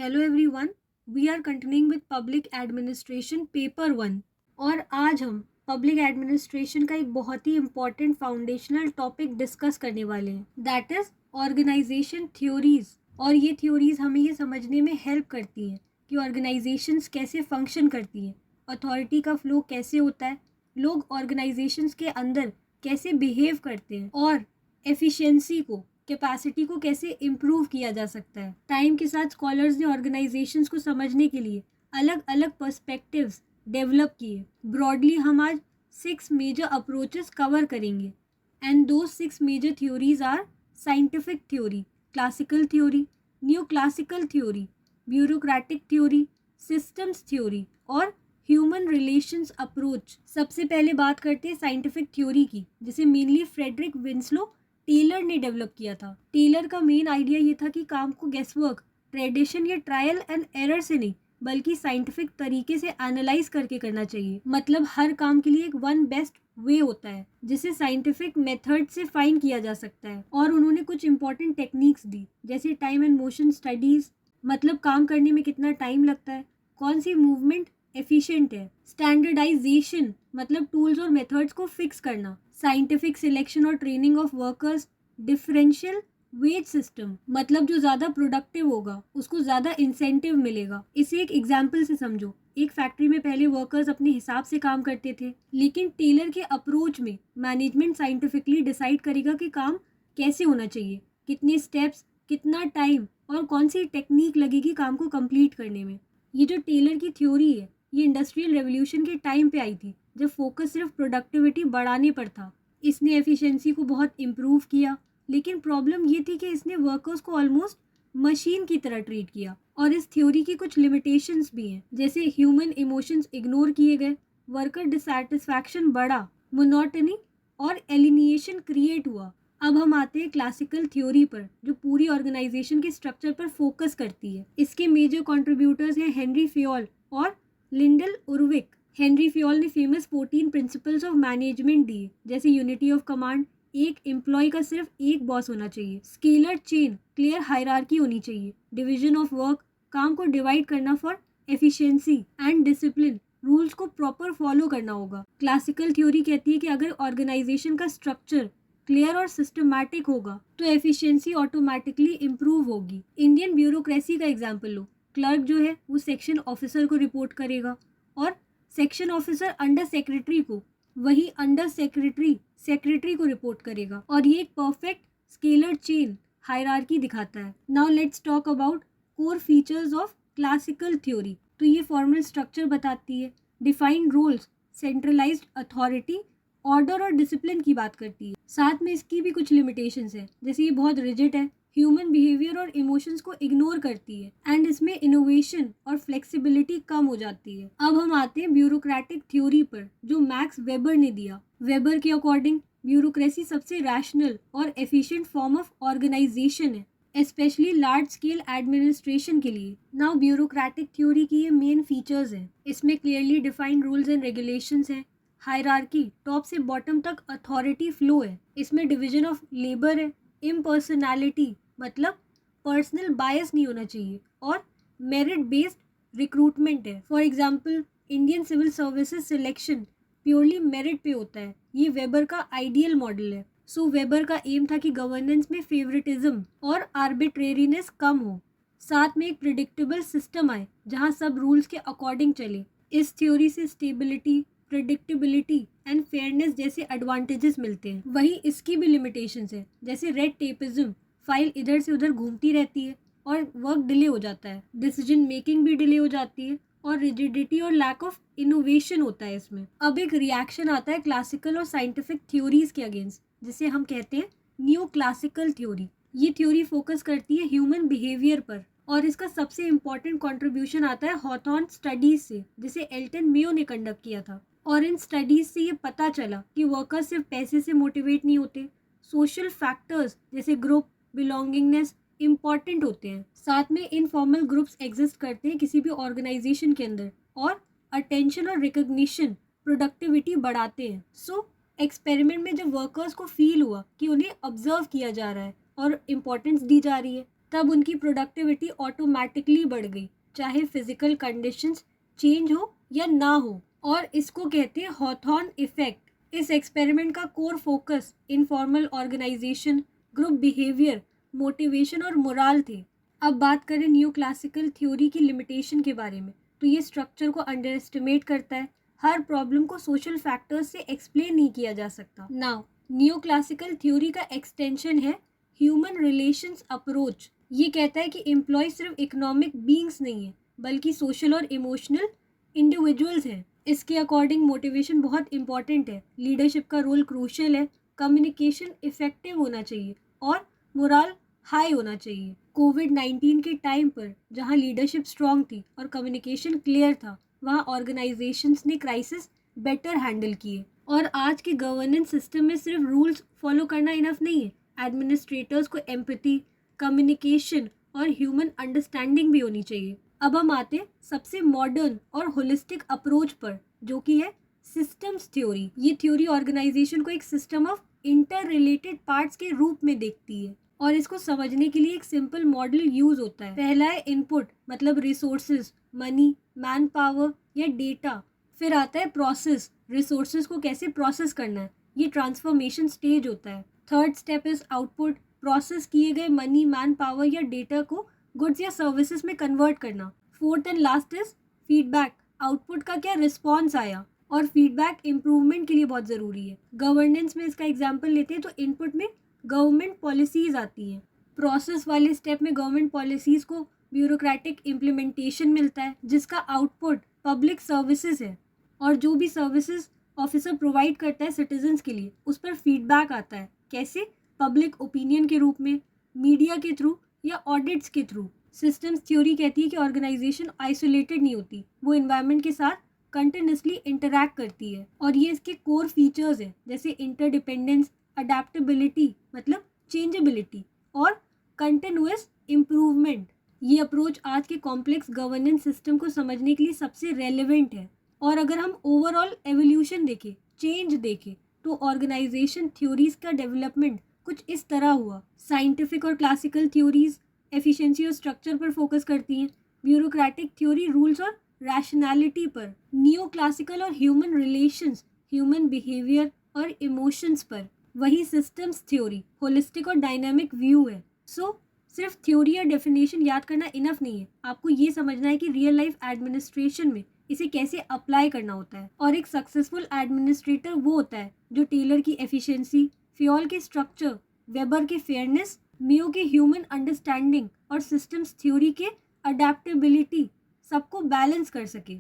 Hello everyone, we are continuing with public administration paper 1 और आज हम पब्लिक एडमिनिस्ट्रेशन का एक बहुत ही इम्पॉर्टेंट फाउंडेशनल टॉपिक डिस्कस करने वाले हैं, दैट इज ऑर्गेनाइजेशन थ्योरीज। और ये थ्योरीज हमें ये समझने में हेल्प करती हैं कि ऑर्गेनाइजेशंस कैसे फंक्शन करती हैं, अथॉरिटी का फ्लो कैसे होता है, लोग ऑर्गेनाइजेशंस के अंदर कैसे बिहेव करते हैं और एफिशिएंसी को कैपेसिटी को कैसे इम्प्रूव किया जा सकता है। टाइम के साथ स्कॉलर्स ने ऑर्गेनाइजेशंस को समझने के लिए अलग अलग पर्सपेक्टिव्स डेवलप किए। ब्रॉडली हम आज 6 मेजर अप्रोचेस कवर करेंगे एंड दो 6 major theories are scientific theory, classical theory, new classical theory, bureaucratic theory, systems theory और ह्यूमन रिलेशंस अप्रोच। सबसे पहले बात करते हैं साइंटिफिक थ्योरी की, जिसे मेनली फ्रेडरिक विंसलो टेलर ने डेवलप किया था। टेलर का मेन आइडिया ये था कि काम को गेसवर्क, ट्रेडिशन या ट्रायल एंड एरर से नहीं बल्कि साइंटिफिक तरीके से एनालाइज करके करना चाहिए। मतलब हर काम के लिए एक वन बेस्ट वे होता है जिसे साइंटिफिक मेथड से फाइंड किया जा सकता है। और उन्होंने कुछ इंपॉर्टेंट टेक्निक्स दी, जैसे टाइम एंड मोशन स्टडीज, मतलब काम करने में कितना टाइम लगता है, कौन सी मूवमेंट एफिशिएंट है, स्टैंडर्डाइजेशन, मतलब टूल्स और मेथड्स को फिक्स करना, साइंटिफिक सिलेक्शन और training of workers, differential wage system, मतलब जो ज्यादा प्रोडक्टिव होगा उसको ज्यादा इंसेंटिव मिलेगा। इसे एक एग्जाम्पल से समझो। एक फैक्ट्री में पहले वर्कर्स अपने हिसाब से काम करते थे, लेकिन टेलर के अप्रोच में मैनेजमेंट साइंटिफिकली डिसाइड करेगा कि काम कैसे होना चाहिए, कितने स्टेप्स, कितना टाइम और कौन सी टेक्निक लगेगी काम को कंप्लीट करने में। ये जो टेलर की थ्योरी है ये इंडस्ट्रियल रेवोल्यूशन के टाइम पे आई थी, जब फोकस सिर्फ प्रोडक्टिविटी बढ़ाने पर था। इसने एफिशिएंसी को बहुत इम्प्रूव किया, लेकिन प्रॉब्लम ये थी कि इसने वर्कर्स को ऑलमोस्ट मशीन की तरह ट्रीट किया। और इस थ्योरी की कुछ लिमिटेशंस भी हैं, जैसे ह्यूमन इमोशंस इग्नोर किए गए, वर्कर डिसैटिस्फैक्शन बढ़ा, मोनोटनी और एलिनिएशन क्रिएट हुआ। अब हम आते हैं क्लासिकल थ्योरी पर, जो पूरी ऑर्गेनाइजेशन के स्ट्रक्चर पर फोकस करती है। इसके मेजर कंट्रीब्यूटर्स हैं हेनरी फ्योल और लिंडल उर्विक। हेनरी फ्योल ने फेमस 14 प्रिंसिपल्स ऑफ मैनेजमेंट दिए, जैसे यूनिटी ऑफ कमांड, एक एम्प्लॉय का सिर्फ एक बॉस होना चाहिए, स्केलर चेन, क्लियर हायरार्की होनी चाहिए, डिवीजन ऑफ वर्क, काम को डिवाइड करना for efficiency, and discipline, rules को प्रॉपर फॉलो करना होगा। क्लासिकल थ्योरी कहती है कि अगर ऑर्गेनाइजेशन का स्ट्रक्चर क्लियर और सिस्टमैटिक होगा तो एफिशिएंसी ऑटोमेटिकली इम्प्रूव होगी। इंडियन ब्यूरोक्रेसी का एग्जाम्पल लो। क्लर्क जो है वो सेक्शन ऑफिसर को रिपोर्ट करेगा और सेक्शन ऑफिसर अंडर सेक्रेटरी को, वही अंडर सेक्रेटरी सेक्रेटरी को रिपोर्ट करेगा। और ये एक परफेक्ट स्केलर चेन हायरार्की दिखाता है। Now let's talk about core features of classical theory. तो ये फॉर्मल स्ट्रक्चर बताती है, defined roles, centralised authority, order और डिसिप्लिन की बात करती है। साथ में इसकी भी कुछ लिमिटेशंस है, जैसे ये बहुत रिजिड है, ह्यूमन बिहेवियर और इमोशंस को इग्नोर करती है, एंड इसमें इनोवेशन और फ्लेक्सिबिलिटी कम हो जाती है। अब हम आते हैं ब्यूरोक्रेटिक थ्योरी पर, जो मैक्स वेबर ने दिया। वेबर के अकॉर्डिंग ब्यूरोक्रेसी सबसे रैशनल और एफिशिएंट फॉर्म ऑफ ऑर्गेनाइजेशन है, स्पेशली लार्ज स्केल एडमिनिस्ट्रेशन के लिए। नाउ ब्यूरोक्रेटिक थ्योरी की ये मेन फीचर्स हैं। इसमें clearly defined rules and regulations हैं, हायरार्की, टॉप से बॉटम तक अथॉरिटी फ्लो है, इसमें डिवीजन ऑफ लेबर है, इम्पर्सनैलिटी, मतलब पर्सनल बायस नहीं होना चाहिए, और मेरिट बेस्ड रिक्रूटमेंट है। For example Indian civil services selection purely merit पे होता है। ये वेबर का आइडियल मॉडल है। सो वेबर का एम था कि गवर्नेंस में फेवरेटिज्म और आर्बिट्रेरीनेस कम हो, साथ में एक प्रिडिक्टेबल सिस्टम आए जहां सब रूल्स के अकॉर्डिंग चले। इस थ्योरी से स्टेबिलिटी, प्रिडिक्टेबिलिटी एंड फेयरनेस जैसे एडवांटेजेस मिलते हैं। वहीं इसकी भी लिमिटेशंस है, जैसे रेड टेपिज्म, फाइल इधर से उधर घूमती रहती है और वर्क डिले हो जाता है, डिसीजन मेकिंग भी डिले हो जाती है, और रिजिडिटी और लैक ऑफ इनोवेशन होता है इसमें। अब एक रिएक्शन आता है क्लासिकल और साइंटिफिक थ्योरीज के अगेंस्ट, जिसे हम कहते हैं न्यू क्लासिकल थ्योरी। ये थ्योरी फोकस करती है ह्यूमन बिहेवियर पर, और इसका सबसे इम्पोर्टेंट कंट्रीब्यूशन आता है हॉथॉर्न स्टडीज से, जिसे एल्टन मेयो ने कंडक्ट किया था। और इन स्टडीज से ये पता चला कि वर्कर्स सिर्फ पैसे से मोटिवेट नहीं होते, सोशल फैक्टर्स जैसे ग्रुप, बिलोंगिंगनेस इम्पॉर्टेंट होते हैं। साथ में इनफॉर्मल ग्रुप्स एग्जिस्ट करते हैं किसी भी ऑर्गेनाइजेशन के अंदर, और अटेंशन और रिकग्निशन प्रोडक्टिविटी बढ़ाते हैं। सो एक्सपेरिमेंट में जब वर्कर्स को फील हुआ कि उन्हें ऑब्जर्व किया जा रहा है और इम्पोर्टेंस दी जा रही है, तब उनकी प्रोडक्टिविटी ऑटोमेटिकली बढ़ गई, चाहे फिजिकल कंडीशंस चेंज हो या ना हो। और इसको कहते हैं हॉथॉर्न इफेक्ट। इस एक्सपेरिमेंट का core focus informal organisation, group behaviour, motivation और मोराल थे। अब बात करें न्यू क्लासिकल थ्योरी की लिमिटेशन के बारे में, तो ये स्ट्रक्चर को अंडर एस्टिमेट करता है। हर प्रॉब्लम को सोशल फैक्टर्स से एक्सप्लेन नहीं किया जा सकता। नाउ न्यू क्लासिकल थ्योरी का एक्सटेंशन है ह्यूमन रिलेशंस अप्रोच। ये कहता है कि एम्प्लॉय सिर्फ इकोनॉमिक बीइंग्स नहीं है, बल्कि सोशल और इमोशनल इंडिविजुअल्स हैं। इसके अकॉर्डिंग मोटिवेशन बहुत इंपॉर्टेंट है, लीडरशिप का रोल क्रूशियल है, कम्युनिकेशन इफेक्टिव होना चाहिए और मोरल हाई होना चाहिए। कोविड-19 के टाइम पर जहां लीडरशिप स्ट्रांग थी और कम्युनिकेशन क्लियर था, वहां ऑर्गेनाइजेशंस ने क्राइसिस बेटर हैंडल किए। और आज के गवर्नेंस सिस्टम में सिर्फ रूल्स फॉलो करना इनफ नहीं है, एडमिनिस्ट्रेटर्स को एम्पैथी, कम्युनिकेशन और ह्यूमन अंडरस्टैंडिंग भी होनी चाहिए। अब हम आते हैं सबसे मॉडर्न और होलिस्टिक अप्रोच पर, जो कि है सिस्टम्स थ्योरी। ये थ्योरी ऑर्गेनाइजेशन को एक system of inter related parts के रूप में देखती है और इसको समझने के लिए एक सिंपल मॉडल यूज होता है। पहला है इनपुट, मतलब रिसोर्सेज, मनी, मैन पावर या डेटा। फिर आता है प्रोसेस, रिसोर्सेज को कैसे प्रोसेस करना है, ये ट्रांसफॉर्मेशन स्टेज होता है। Third step is output, process किए गए मनी, मैन पावर या डेटा को गुड्स या सर्विसेज में कन्वर्ट करना। Fourth and last is feedback, output का क्या रिस्पॉन्स आया, और फीडबैक इम्प्रूवमेंट के लिए बहुत ज़रूरी है। गवर्नेंस में इसका एग्जाम्पल लेते हैं तो इनपुट में गवर्नमेंट पॉलिसीज आती हैं। प्रोसेस वाले स्टेप में गवर्नमेंट पॉलिसीज को ब्यूरोक्रेटिक इम्प्लीमेंटेशन मिलता है, जिसका आउटपुट पब्लिक सर्विसेज है, और जो भी सर्विसेज ऑफिसर प्रोवाइड करता है सिटीजन्स के लिए, उस पर फीडबैक आता है। कैसे? पब्लिक ओपिनियन के रूप में, मीडिया के थ्रू या ऑडिट्स के थ्रू। सिस्टम्स थ्योरी कहती है कि ऑर्गेनाइजेशन आइसोलेटेड नहीं होती, वो इन्वायरमेंट के साथ कंटिन्यूसली इंटरैक्ट करती है। और ये इसके कोर फीचर्स हैं, जैसे इंटरडिपेंडेंस, अडेप्टेबिलिटी मतलब चेंजेबिलिटी, और कंटिन्यूअस इम्प्रूवमेंट। ये अप्रोच आज के कॉम्प्लेक्स गवर्नेंस सिस्टम को समझने के लिए सबसे रेलेवेंट है। और अगर हम ओवरऑल एवोल्यूशन देखें, चेंज देखें, तो ऑर्गेनाइजेशन थ्योरीज का डेवलपमेंट कुछ इस तरह हुआ। साइंटिफिक और क्लासिकल थ्योरीज एफिशिएंसी और स्ट्रक्चर पर फोकस करती हैं, ब्यूरोक्रेटिक थ्योरी रूल्स और रैशनैलिटी पर, नियो क्लासिकल और ह्यूमन रिलेशंस, ह्यूमन बिहेवियर और इमोशंस पर। वही सिस्टम्स थ्योरी होलिस्टिक और डायनामिक व्यू है। सिर्फ थ्योरी या डेफिनेशन याद करना इनफ नहीं है, आपको ये समझना है कि रियल लाइफ एडमिनिस्ट्रेशन में इसे कैसे अप्लाई करना होता है। और एक सक्सेसफुल एडमिनिस्ट्रेटर वो होता है जो टेलर की एफिशिएंसी, फ्योल के स्ट्रक्चर, वेबर के फेयरनेस, मेयो के ह्यूमन अंडरस्टैंडिंग और सिस्टम्स थ्योरी के अडेप्टेबिलिटी सबको बैलेंस कर सके।